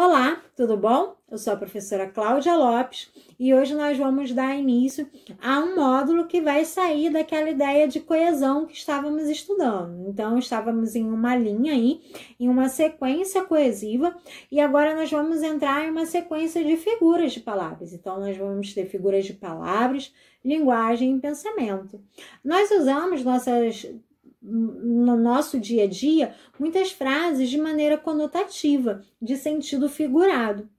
Olá, tudo bom? Eu sou a professora Cláudia Lopes e hoje nós vamos dar início a um módulo que vai sair daquela ideia de coesão que estávamos estudando. Então, estávamos em uma linha aí, em uma sequência coesiva, e agora nós vamos entrar em uma sequência de figuras de palavras. Então, nós vamos ter figuras de palavras, linguagem e pensamento. Nós usamos no nosso dia a dia, muitas frases de maneira conotativa, de sentido figurado.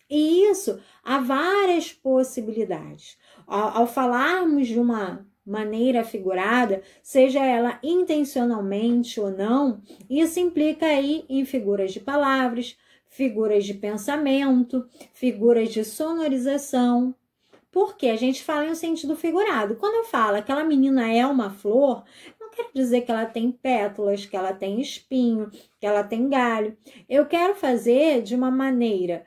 E isso, há várias possibilidades. Ao falarmos de uma maneira figurada, seja ela intencionalmente ou não, isso implica aí em figuras de palavras, figuras de pensamento, figuras de sonorização. Porque a gente fala em um sentido figurado. Quando eu falo aquela menina é uma flor, não quero dizer que ela tem pétalas, que ela tem espinho, que ela tem galho. Eu quero fazer de uma maneira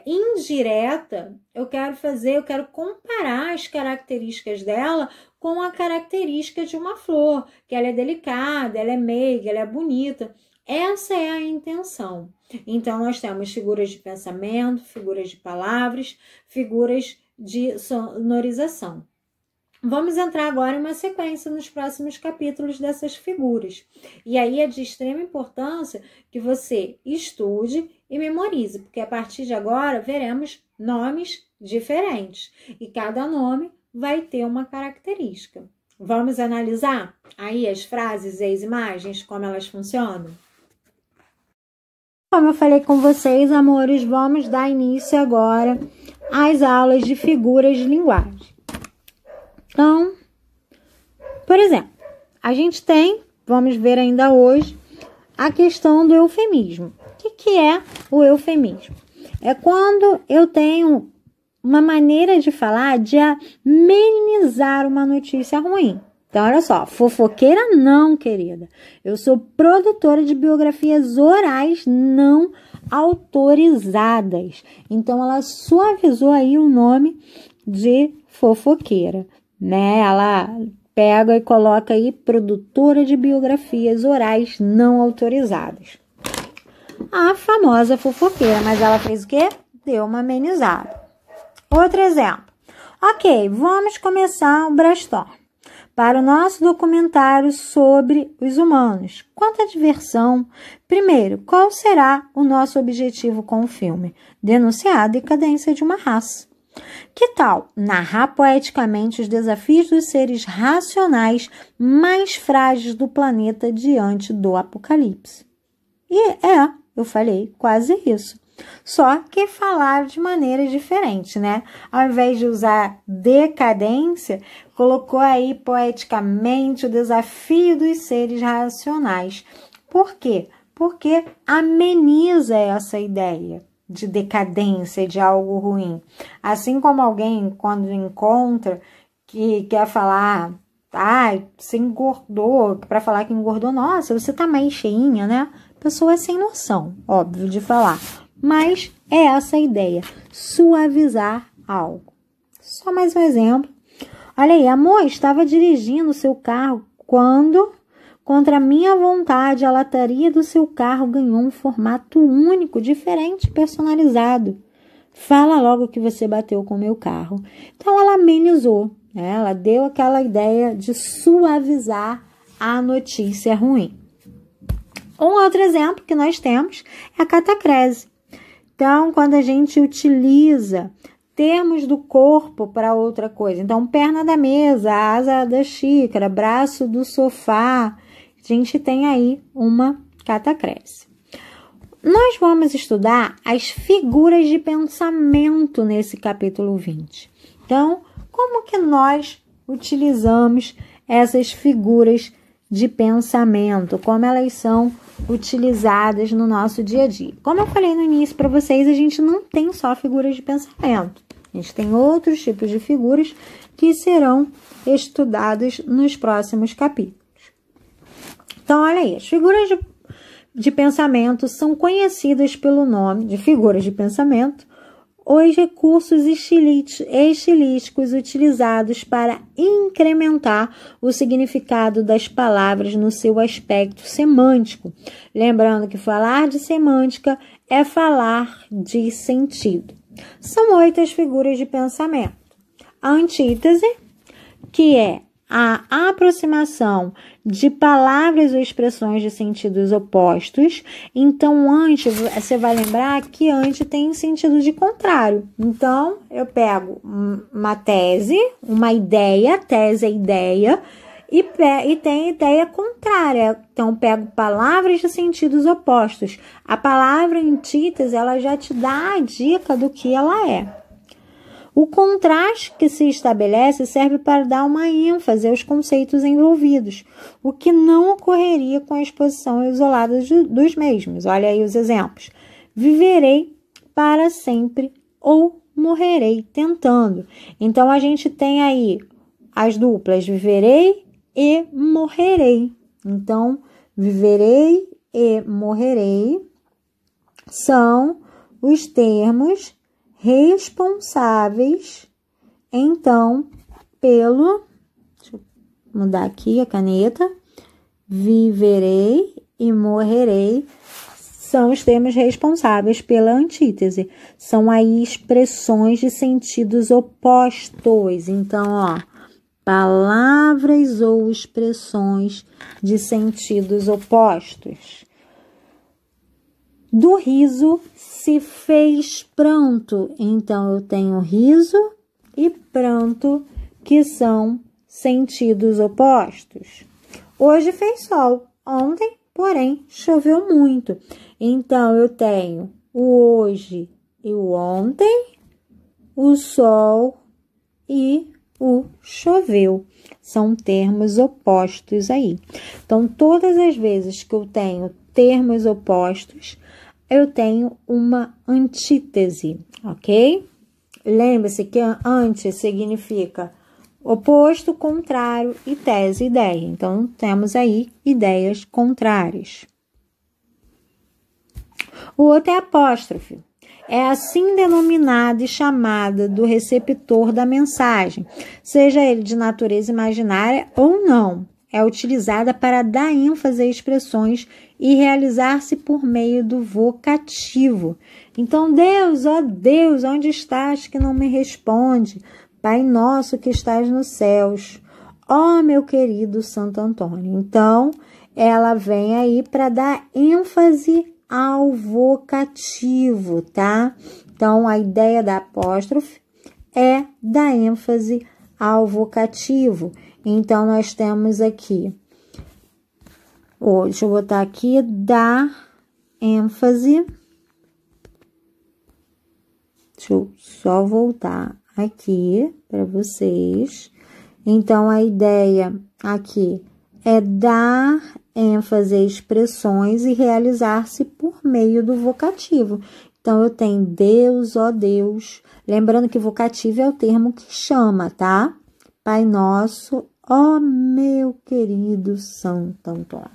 indireta, eu quero comparar as características dela com a característica de uma flor, que ela é delicada, ela é meiga, ela é bonita. Essa é a intenção. Então, nós temos figuras de pensamento, figuras de palavras, figuras de sonorização. Vamos entrar agora em uma sequência nos próximos capítulos dessas figuras. E aí é de extrema importância que você estude e memorize, porque a partir de agora veremos nomes diferentes e cada nome vai ter uma característica. Vamos analisar aí as frases e as imagens, como elas funcionam? Como eu falei com vocês, amores, vamos dar início agora às aulas de figuras de linguagem. Então, por exemplo, a gente tem, vamos ver ainda hoje, a questão do eufemismo. O que é o eufemismo? É quando eu tenho uma maneira de falar de amenizar uma notícia ruim. Então, olha só, fofoqueira não, querida. Eu sou produtora de biografias orais não autorizadas. Então, ela suavizou aí o nome de fofoqueira, né? Ela pega e coloca aí produtora de biografias orais não autorizadas. A famosa fofoqueira, mas ela fez o quê? Deu uma amenizada. Outro exemplo. Ok, vamos começar o brainstorm para o nosso documentário sobre os humanos. Quanto à diversão, primeiro, qual será o nosso objetivo com o filme? Denunciar a decadência de uma raça. Que tal narrar poeticamente os desafios dos seres racionais mais frágeis do planeta diante do apocalipse? E eu falei quase isso. Só que falar de maneira diferente, né? Ao invés de usar decadência, colocou aí poeticamente o desafio dos seres racionais. Por quê? Porque ameniza essa ideia de decadência, de algo ruim. Assim como alguém, quando encontra, que quer falar, você engordou, para falar que engordou, nossa, você tá mais cheinha, né? A pessoa é sem noção, óbvio, de falar. Mas é essa a ideia, suavizar algo. Só mais um exemplo. Olha aí, a Mo estava dirigindo seu carro quando, contra a minha vontade, a lataria do seu carro ganhou um formato único, diferente, personalizado. Fala logo que você bateu com o meu carro. Então, ela amenizou, né? Ela deu aquela ideia de suavizar a notícia ruim. Um outro exemplo que nós temos é a catacrese. Então, quando a gente utiliza termos do corpo para outra coisa, então, perna da mesa, asa da xícara, braço do sofá, a gente tem aí uma catacrese. Nós vamos estudar as figuras de pensamento nesse capítulo 20. Então, como que nós utilizamos essas figuras de pensamento? Como elas são utilizadas no nosso dia a dia? Como eu falei no início para vocês, a gente não tem só figuras de pensamento. A gente tem outros tipos de figuras que serão estudadas nos próximos capítulos. Então, olha aí, as figuras de pensamento são conhecidas pelo nome de figuras de pensamento os recursos estilísticos utilizados para incrementar o significado das palavras no seu aspecto semântico. Lembrando que falar de semântica é falar de sentido. São 8 as figuras de pensamento. A antítese, que é a aproximação de palavras ou expressões de sentidos opostos. Então, ante, você vai lembrar que ante tem sentido de contrário. Então, eu pego uma tese, uma ideia, tese é ideia, e tem ideia contrária. Então, pego palavras de sentidos opostos. A palavra antítese, ela já te dá a dica do que ela é. O contraste que se estabelece serve para dar uma ênfase aos conceitos envolvidos, o que não ocorreria com a exposição isolada dos mesmos. Olha aí os exemplos. Viverei para sempre ou morrerei tentando. Então, a gente tem aí as duplas viverei e morrerei. Então, viverei e morrerei são os termos responsáveis, então, pelo... Deixa eu mudar aqui a caneta. Viverei e morrerei são os termos responsáveis pela antítese. São aí expressões de sentidos opostos. Então, ó, palavras ou expressões de sentidos opostos. Do riso se fez pranto. Então, eu tenho riso e pranto, que são sentidos opostos. Hoje fez sol. Ontem, porém, choveu muito. Então, eu tenho o hoje e o ontem, o sol e o choveu. São termos opostos aí. Então, todas as vezes que eu tenho termos opostos, eu tenho uma antítese, ok? Lembre-se que ante significa oposto, contrário e tese, ideia. Então, temos aí ideias contrárias. O outro é apóstrofe. É assim denominada e chamada do receptor da mensagem, seja ele de natureza imaginária ou não. É utilizada para dar ênfase a expressões e realizar-se por meio do vocativo. Então, Deus, ó Deus, onde estás que não me responde? Pai nosso que estás nos céus, ó meu querido Santo Antônio. Então, ela vem aí para dar ênfase ao vocativo, tá? Então, a ideia da apóstrofe é dar ênfase ao vocativo. Então, nós temos aqui, deixa eu botar aqui, dar ênfase. Deixa eu só voltar aqui para vocês. Então, a ideia aqui é dar ênfase a expressões e realizar-se por meio do vocativo. Então, eu tenho Deus, ó Deus. Lembrando que vocativo é o termo que chama, tá? Pai nosso, ó meu querido Santo Antônio.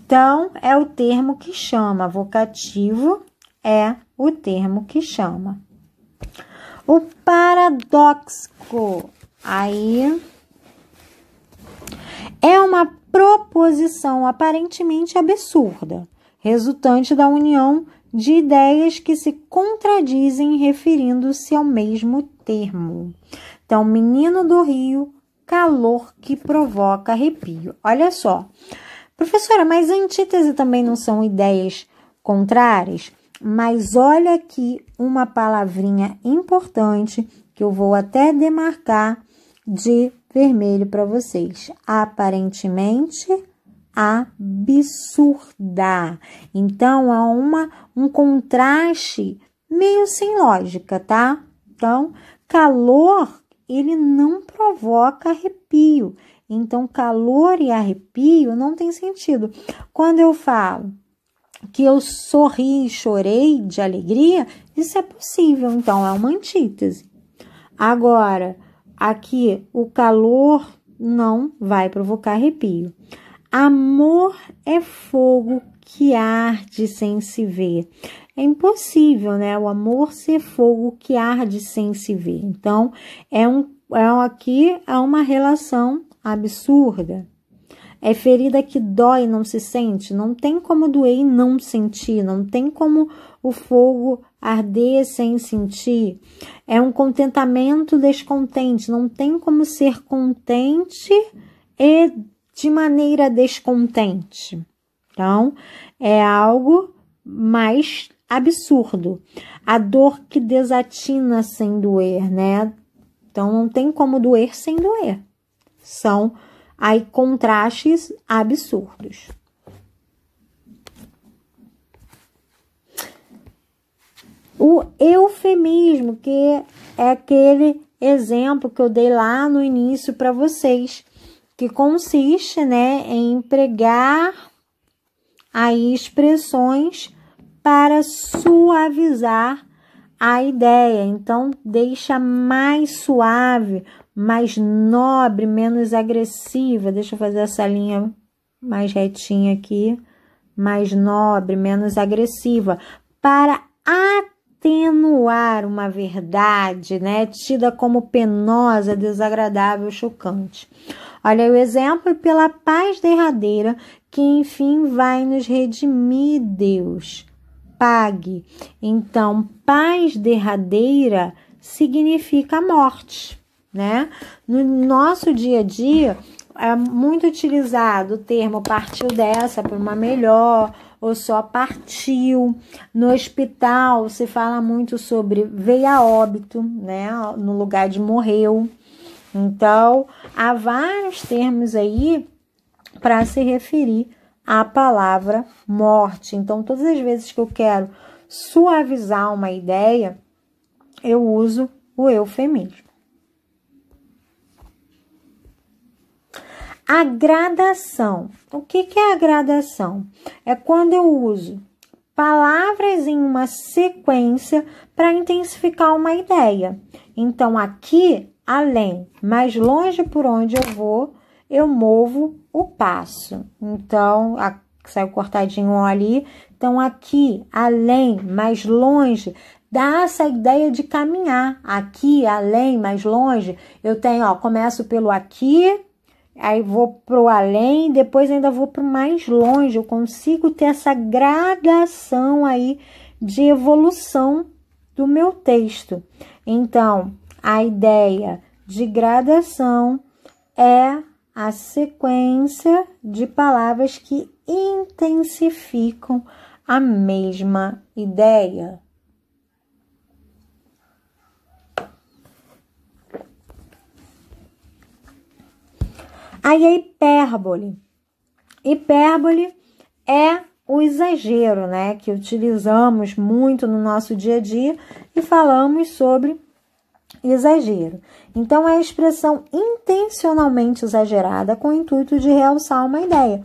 Então, é o termo que chama. Vocativo é o termo que chama. O paradóxico, aí, é uma proposição aparentemente absurda, resultante da união de ideias que se contradizem referindo-se ao mesmo termo. Então, menino do Rio, calor que provoca arrepio. Olha só, professora, mas antítese também não são ideias contrárias? Mas olha aqui uma palavrinha importante que eu vou até demarcar de vermelho para vocês. Aparentemente absurda. Então, há um contraste meio sem lógica, tá? Então, calor, ele não provoca arrepio. Então, calor e arrepio não tem sentido. Quando eu falo que eu sorri e chorei de alegria, isso é possível. Então, é uma antítese. Agora, aqui, o calor não vai provocar arrepio. Amor é fogo que arde sem se ver. é impossível, né? O amor ser fogo que arde sem se ver. Então, aqui é uma relação absurda. É ferida que dói e não se sente. Não tem como doer e não sentir. Não tem como o fogo arder sem sentir. É um contentamento descontente. Não tem como ser contente e de maneira descontente. Então, é algo mais absurdo. A dor que desatina sem doer, né? Então, não tem como doer sem doer. São aí contrastes absurdos. O eufemismo, que é aquele exemplo que eu dei lá no início para vocês, que consiste, né, em empregar aí expressões para suavizar a ideia. Então, deixa mais suave, mais nobre, menos agressiva. Deixa eu fazer essa linha mais retinha aqui. Mais nobre, menos agressiva. Para atenuar uma verdade, né? Tida como penosa, desagradável, chocante. Olha o exemplo: pela paz derradeira, que enfim vai nos redimir, Deus. Pague. Então, paz derradeira significa morte, né? No nosso dia a dia, é muito utilizado o termo partiu dessa por uma melhor, ou só partiu. No hospital, se fala muito sobre veio a óbito, né? No lugar de morreu. Então, há vários termos aí para se referir à palavra morte. Então, todas as vezes que eu quero suavizar uma ideia, eu uso o eufemismo. A gradação. O que é a gradação? É quando eu uso palavras em uma sequência para intensificar uma ideia. Então, aqui, além, mais longe por onde eu vou, eu movo o passo. Então, saiu cortadinho ali. Então, aqui, além, mais longe, dá essa ideia de caminhar. Aqui, além, mais longe, eu tenho, ó, começo pelo aqui, aí vou pro além, depois ainda vou pro mais longe. Eu consigo ter essa gradação aí de evolução do meu texto. Então, a ideia de gradação é a sequência de palavras que intensificam a mesma ideia. Aí a hipérbole. Hipérbole é o exagero, né? Que utilizamos muito no nosso dia a dia e falamos sobre exagero. Então, é a expressão intencionalmente exagerada com o intuito de realçar uma ideia,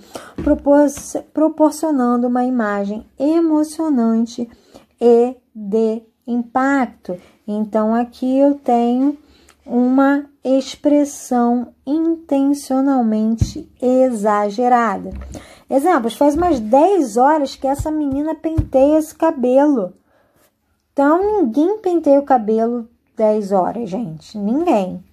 proporcionando uma imagem emocionante e de impacto. Então, aqui eu tenho uma expressão intencionalmente exagerada. Exemplos: faz umas 10 horas que essa menina penteia esse cabelo. Então, ninguém penteia o cabelo 10 horas, gente. Ninguém.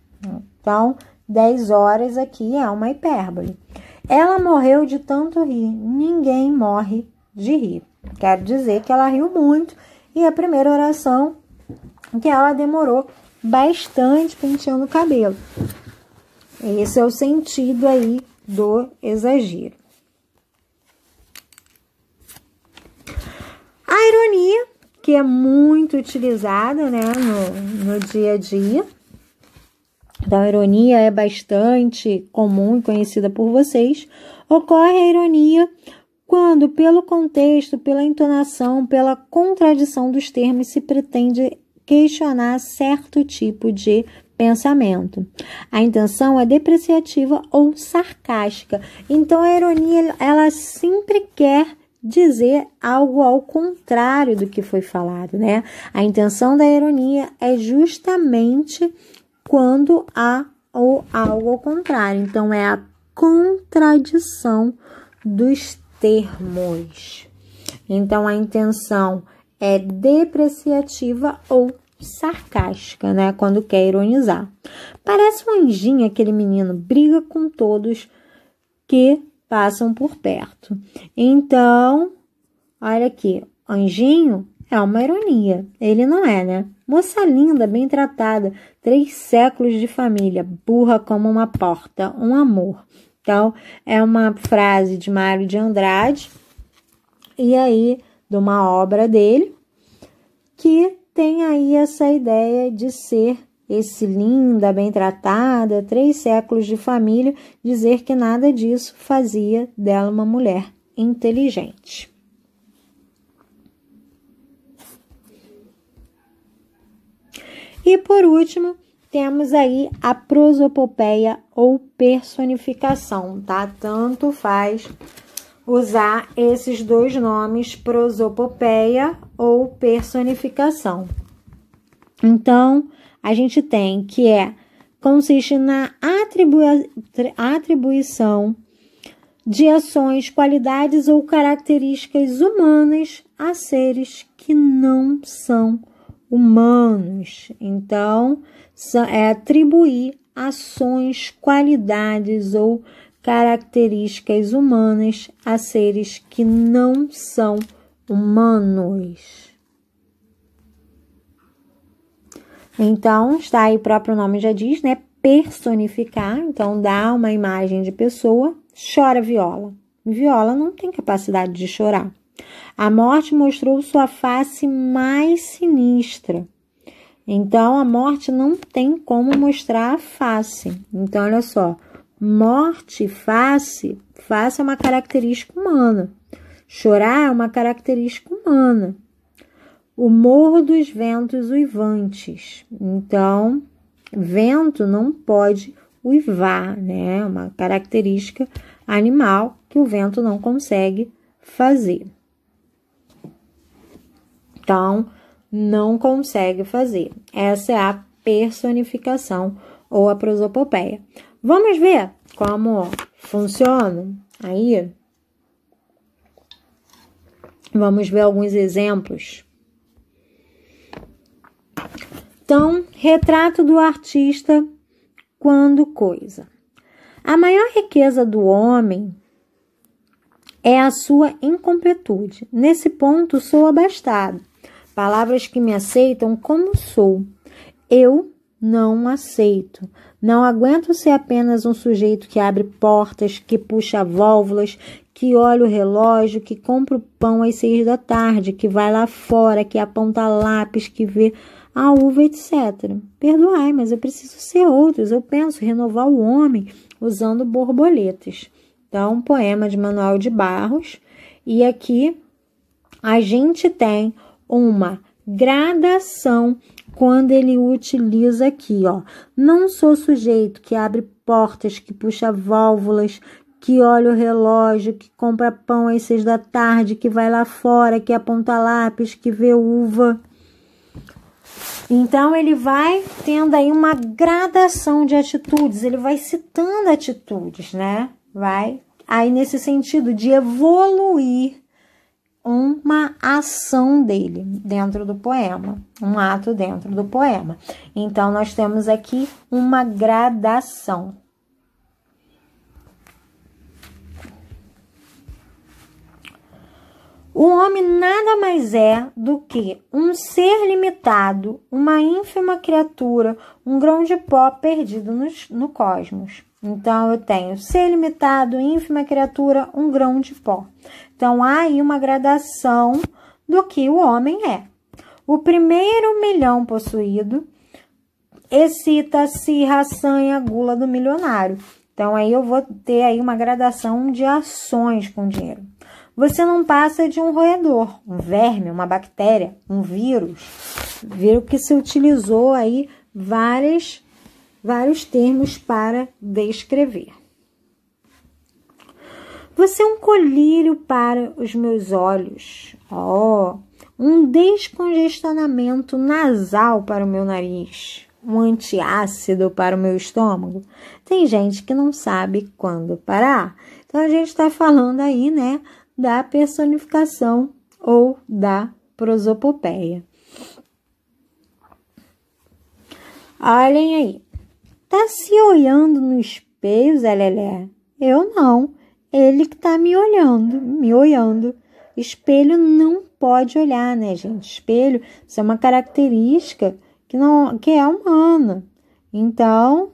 Então, 10 horas aqui é uma hipérbole. Ela morreu de tanto rir. Ninguém morre de rir. Quero dizer que ela riu muito. E a primeira oração, que ela demorou bastante penteando o cabelo. Esse é o sentido aí do exagero. A ironia, que é muito utilizada, né, no dia a dia. Então, a ironia é bastante comum e conhecida por vocês. Ocorre a ironia quando, pelo contexto, pela entonação, pela contradição dos termos, se pretende questionar certo tipo de pensamento. A intenção é depreciativa ou sarcástica. Então, a ironia, ela sempre quer dizer algo ao contrário do que foi falado, né? A intenção da ironia é justamente quando há ou algo ao contrário. Então, é a contradição dos termos. Então, a intenção é depreciativa ou sarcástica, né? Quando quer ironizar. Parece um anjinho aquele menino, briga com todos que passam por perto. Então, olha aqui, anjinho é uma ironia. Ele não é, né? Moça linda, bem tratada, 3 séculos de família, burra como uma porta, um amor. Então, é uma frase de Mário de Andrade, e aí, de uma obra dele, que tem aí essa ideia de ser esse linda, bem tratada, 3 séculos de família, dizer que nada disso fazia dela uma mulher inteligente. E por último, temos aí a prosopopeia ou personificação, tá? Tanto faz usar esses 2 nomes, prosopopeia ou personificação. Então, a gente tem que consiste na atribuição de ações, qualidades ou características humanas a seres que não são humanos. Então, é atribuir ações, qualidades ou características humanas a seres que não são humanos. Então, está aí, o próprio nome já diz, né? Personificar. Então, dá uma imagem de pessoa. Chora Viola. Viola não tem capacidade de chorar. A morte mostrou sua face mais sinistra. Então, a morte não tem como mostrar a face. Então, olha só. Morte, face. Face é uma característica humana. Chorar é uma característica humana. O morro dos ventos uivantes. Então, vento não pode uivar, né? É uma característica animal que o vento não consegue fazer. Então, não consegue fazer. Essa é a personificação ou a prosopopeia. Vamos ver como funciona aí? Vamos ver alguns exemplos. Então, retrato do artista quando coisa. A maior riqueza do homem é a sua incompletude. Nesse ponto, sou abastado. Palavras que me aceitam como sou. Eu não aceito. Não aguento ser apenas um sujeito que abre portas, que puxa válvulas, que olha o relógio, que compra o pão às 6 da tarde, que vai lá fora, que aponta lápis, que vê a uva, etc. Perdoai, mas eu preciso ser outros. Eu penso renovar o homem usando borboletas. Então, poema de Manuel de Barros. E aqui a gente tem uma gradação quando ele utiliza aqui, ó. Não sou sujeito que abre portas, que puxa válvulas, que olha o relógio, que compra pão às 6 da tarde, que vai lá fora, que aponta lápis, que vê uva. Então, ele vai tendo aí uma gradação de atitudes, ele vai citando atitudes, né? Vai aí nesse sentido de evoluir uma ação dele dentro do poema, um ato dentro do poema. Então, nós temos aqui uma gradação. O homem nada mais é do que um ser limitado, uma ínfima criatura, um grão de pó perdido no cosmos. Então, eu tenho ser limitado, ínfima criatura, um grão de pó. Então, há aí uma gradação do que o homem é. O primeiro milhão possuído excita a cirra, a sanha, a gula do milionário. Então, aí eu vou ter aí uma gradação de ações com dinheiro. Você não passa de um roedor, um verme, uma bactéria, um vírus. Viram que se utilizou aí vários termos para descrever. Você é um colírio para os meus olhos. Um descongestionamento nasal para o meu nariz. Um antiácido para o meu estômago. Tem gente que não sabe quando parar. Então, a gente está falando aí, né, da personificação ou da prosopopeia. Olhem aí. Tá se olhando no espelho, Zé Lelé? Eu não. Ele que tá me olhando. Espelho não pode olhar, né, gente? Espelho, isso é uma característica que é humana. Então,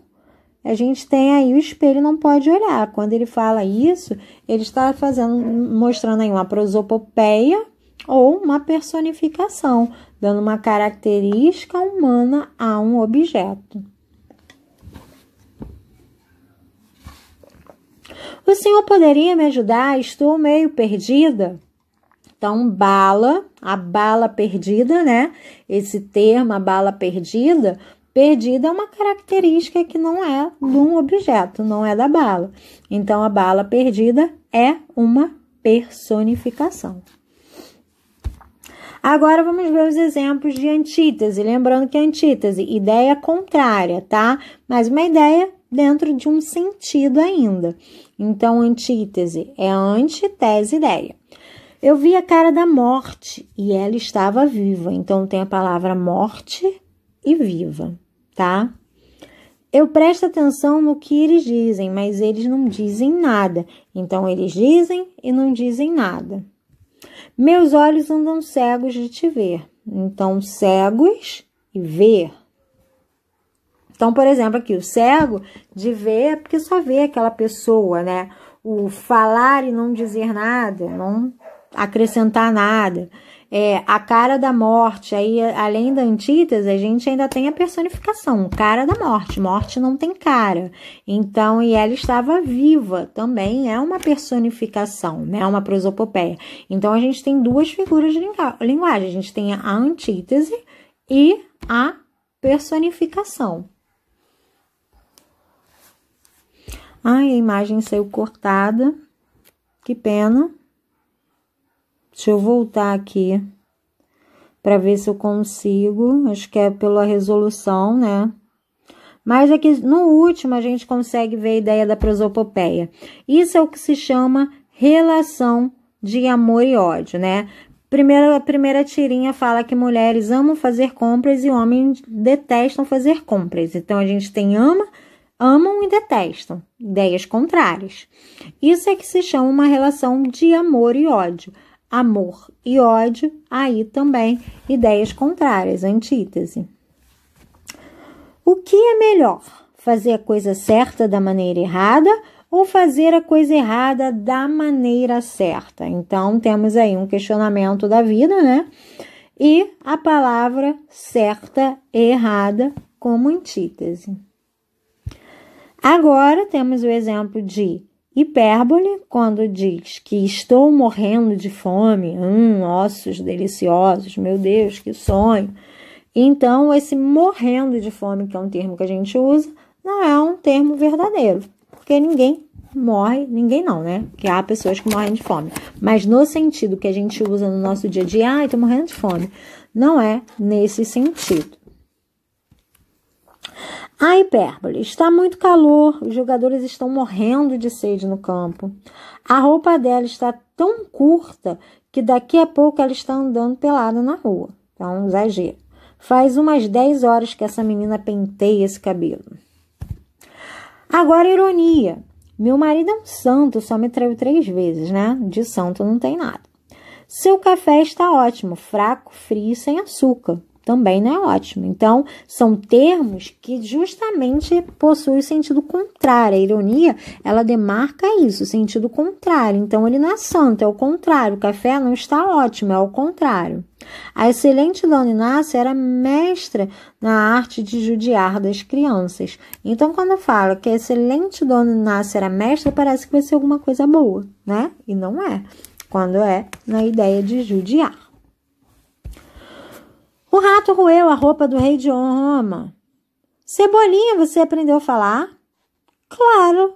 a gente tem aí o espelho não pode olhar. Quando ele fala isso, ele está mostrando aí uma prosopopeia ou uma personificação, dando uma característica humana a um objeto. O senhor poderia me ajudar? Estou meio perdida. Então, a bala perdida, né? Esse termo, a bala perdida, perdida é uma característica que não é de um objeto, não é da bala. Então, a bala perdida é uma personificação. Agora, vamos ver os exemplos de antítese. Lembrando que antítese, ideia contrária, tá? Mas uma ideia dentro de um sentido ainda. Então, antítese é antitese ideia. Eu vi a cara da morte e ela estava viva. Então, tem a palavra morte e viva, tá? Eu presto atenção no que eles dizem, mas eles não dizem nada. Então, eles dizem e não dizem nada. Meus olhos andam cegos de te ver. Então, cegos e ver. Então, por exemplo, aqui, o cego de ver é porque só vê aquela pessoa, né? O falar e não dizer nada, não acrescentar nada. A cara da morte, aí além da antítese, a gente ainda tem a personificação, cara da morte. Morte não tem cara. Então, e ela estava viva, também é uma personificação, né? Uma prosopopeia. Então, a gente tem duas figuras de linguagem. A gente tem a antítese e a personificação. Ai, a imagem saiu cortada. Que pena. Deixa eu voltar aqui para ver se eu consigo. Acho que é pela resolução, né? Mas aqui no último a gente consegue ver a ideia da prosopopeia. Isso é o que se chama relação de amor e ódio, né? A primeira tirinha fala que mulheres amam fazer compras e homens detestam fazer compras. Então, a gente tem amam e detestam, ideias contrárias. Isso é que se chama uma relação de amor e ódio. Amor e ódio, aí também ideias contrárias, antítese. O que é melhor? Fazer a coisa certa da maneira errada ou fazer a coisa errada da maneira certa? Então, temos aí um questionamento da vida, né? E a palavra certa e errada como antítese. Agora, temos o exemplo de hipérbole, quando diz que estou morrendo de fome, ossos deliciosos, meu Deus, que sonho. Então, esse morrendo de fome, que é um termo que a gente usa, não é um termo verdadeiro, porque ninguém morre, ninguém não, né? Porque há pessoas que morrem de fome. Mas no sentido que a gente usa no nosso dia a dia, tô morrendo de fome, não é nesse sentido. A hipérbole. Está muito calor, os jogadores estão morrendo de sede no campo. A roupa dela está tão curta que daqui a pouco ela está andando pelada na rua. Então, exagero. Faz umas 10 horas que essa menina penteia esse cabelo. Agora, ironia. Meu marido é um santo, só me traiu 3 vezes, né? De santo não tem nada. Seu café está ótimo, fraco, frio e sem açúcar. Também não é ótimo. Então, são termos que justamente possuem o sentido contrário. A ironia, ela demarca isso, o sentido contrário. Então, ele não é santo, é o contrário. O café não está ótimo, é o contrário. A excelente Dona Inácia era mestra na arte de judiar das crianças. Então, quando fala que a excelente Dona Inácia era mestra, parece que vai ser alguma coisa boa, né? E não é. Quando é na ideia de judiar. O rato roeu a roupa do rei de Roma. Cebolinha, você aprendeu a falar? Claro,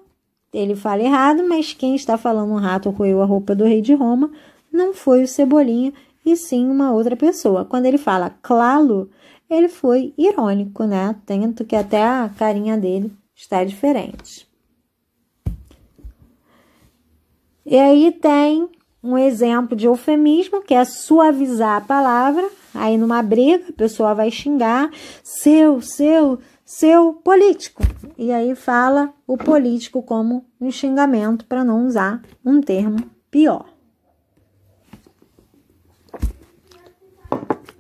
ele fala errado, mas quem está falando o rato roeu a roupa do rei de Roma não foi o Cebolinha, e sim uma outra pessoa. Quando ele fala claro, ele foi irônico, né? Tanto que até a carinha dele está diferente. E aí tem um exemplo de eufemismo, que é suavizar a palavra. Aí, numa briga, a pessoa vai xingar seu político. E aí fala o político como um xingamento, para não usar um termo pior.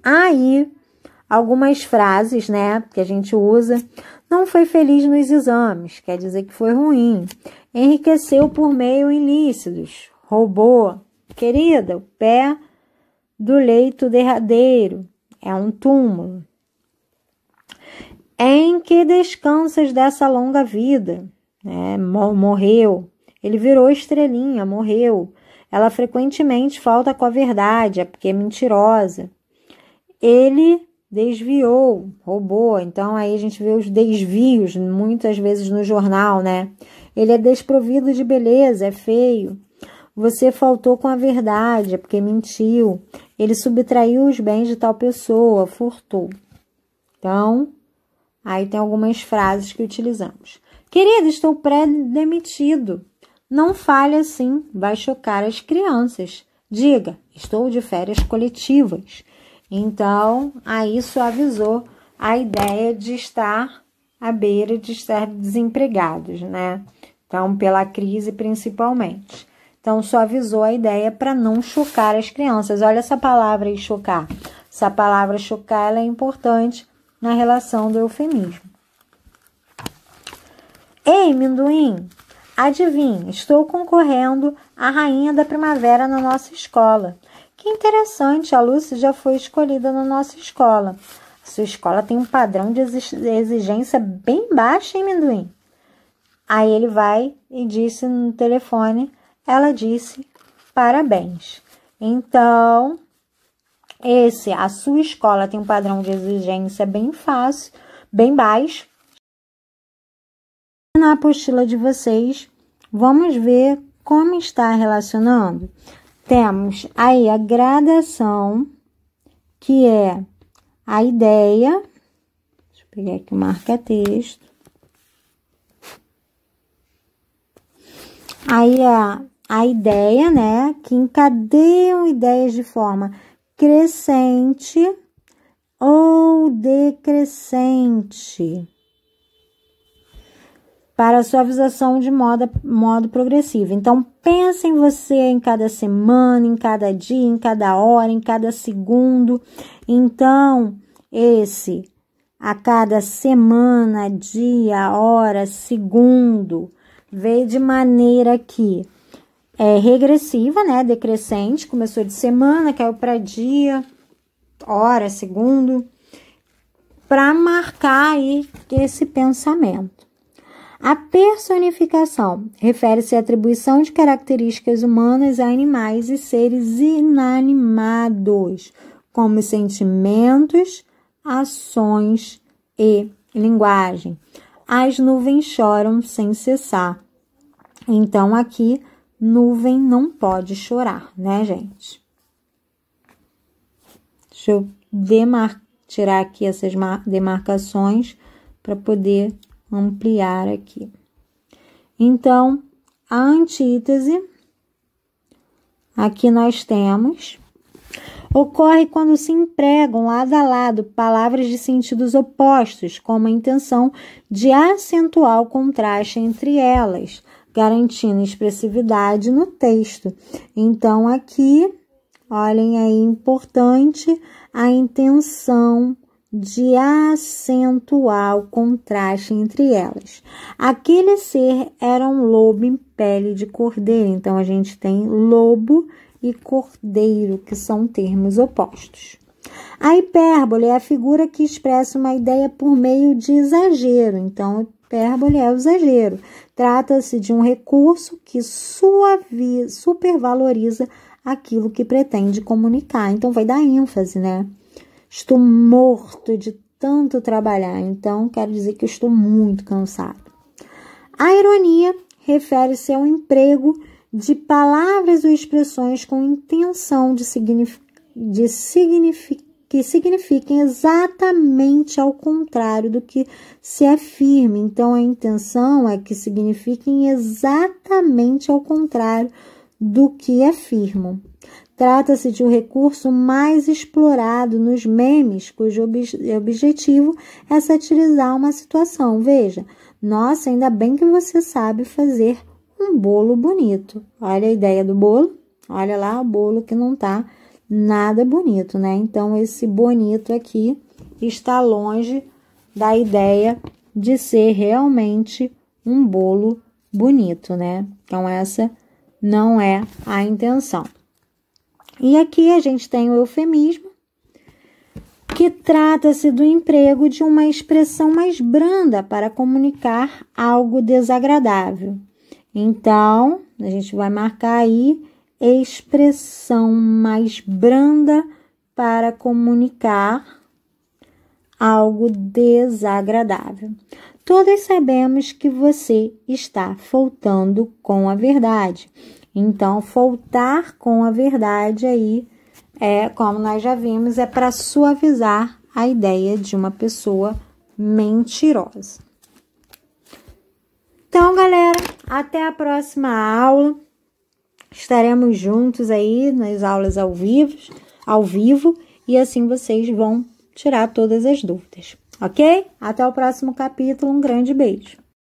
Aí, algumas frases, né, que a gente usa. Não foi feliz nos exames, quer dizer que foi ruim. Enriqueceu por meio ilícitos, roubou. Querida, o pé do leito derradeiro é um túmulo. Em que descansas dessa longa vida? Morreu. Ele virou estrelinha, morreu. Ela frequentemente falta com a verdade, é porque é mentirosa. Ele desviou, roubou. Então, aí a gente vê os desvios, muitas vezes no jornal, né? Ele é desprovido de beleza, é feio. Você faltou com a verdade, é porque mentiu. Ele subtraiu os bens de tal pessoa, furtou. Então, aí tem algumas frases que utilizamos. Querida, estou pré-demitido. Não fale assim, vai chocar as crianças. Diga, estou de férias coletivas. Então, aí suavizou a ideia de estar à beira de estar desempregados, né? Então, pela crise principalmente. Então, suavizou a ideia para não chocar as crianças. Olha essa palavra aí, chocar. Essa palavra chocar, ela é importante na relação do eufemismo. Ei, Minduim, adivinha, estou concorrendo à rainha da primavera na nossa escola. Que interessante, a Lúcia já foi escolhida na nossa escola. A sua escola tem um padrão de exigência bem baixo, hein, Minduim? Aí ele vai e disse no telefone, ela disse, parabéns. Então, a sua escola tem um padrão de exigência bem fácil, bem baixo. Na apostila de vocês, vamos ver como está relacionando. Temos aí a gradação, que é a ideia. Deixa eu pegar aqui o marca-texto. Aí a ideia, né, que encadeiam ideias de forma crescente ou decrescente para suavização de modo progressivo. Então, pensa em você em cada semana, em cada dia, em cada hora, em cada segundo. Então, a cada semana, dia, hora, segundo, vê de maneira que é regressiva, né? Decrescente, começou de semana, caiu para dia, hora, segundo, para marcar aí esse pensamento. A personificação refere-se à atribuição de características humanas a animais e seres inanimados, como sentimentos, ações e linguagem. As nuvens choram sem cessar. Então, aqui, nuvem não pode chorar, né, gente? Deixa eu tirar aqui essas demarcações para poder ampliar aqui. Então, a antítese, aqui nós temos, ocorre quando se empregam lado a lado palavras de sentidos opostos, com a intenção de acentuar o contraste entre elas, garantindo expressividade no texto. Então, aqui, olhem aí, importante a intenção de acentuar o contraste entre elas. Aquele ser era um lobo em pele de cordeiro. Então, a gente tem lobo e cordeiro, que são termos opostos. A hipérbole é a figura que expressa uma ideia por meio de exagero. Então, hipérbole é o exagero. Trata-se de um recurso que supervaloriza aquilo que pretende comunicar. Então, vai dar ênfase, né? Estou morto de tanto trabalhar, então quero dizer que eu estou muito cansado. A ironia refere-se ao emprego de palavras ou expressões com intenção que signifiquem exatamente ao contrário do que se afirma. Então, a intenção é que signifiquem exatamente ao contrário do que afirmam. Trata-se de um recurso mais explorado nos memes, cujo objetivo é satirizar uma situação. Veja, nossa, ainda bem que você sabe fazer um bolo bonito. Olha a ideia do bolo, olha lá o bolo que não tá nada bonito, né? Então, esse bonito aqui está longe da ideia de ser realmente um bolo bonito, né? Então, essa não é a intenção. E aqui a gente tem o eufemismo, que trata-se do emprego de uma expressão mais branda para comunicar algo desagradável. Então, a gente vai marcar aí expressão mais branda para comunicar algo desagradável. Todos sabemos que você está faltando com a verdade. Então, faltar com a verdade aí, como nós já vimos, é para suavizar a ideia de uma pessoa mentirosa. Então, galera, até a próxima aula. Estaremos juntos aí nas aulas ao vivo, e assim vocês vão tirar todas as dúvidas, ok? Até o próximo capítulo, um grande beijo.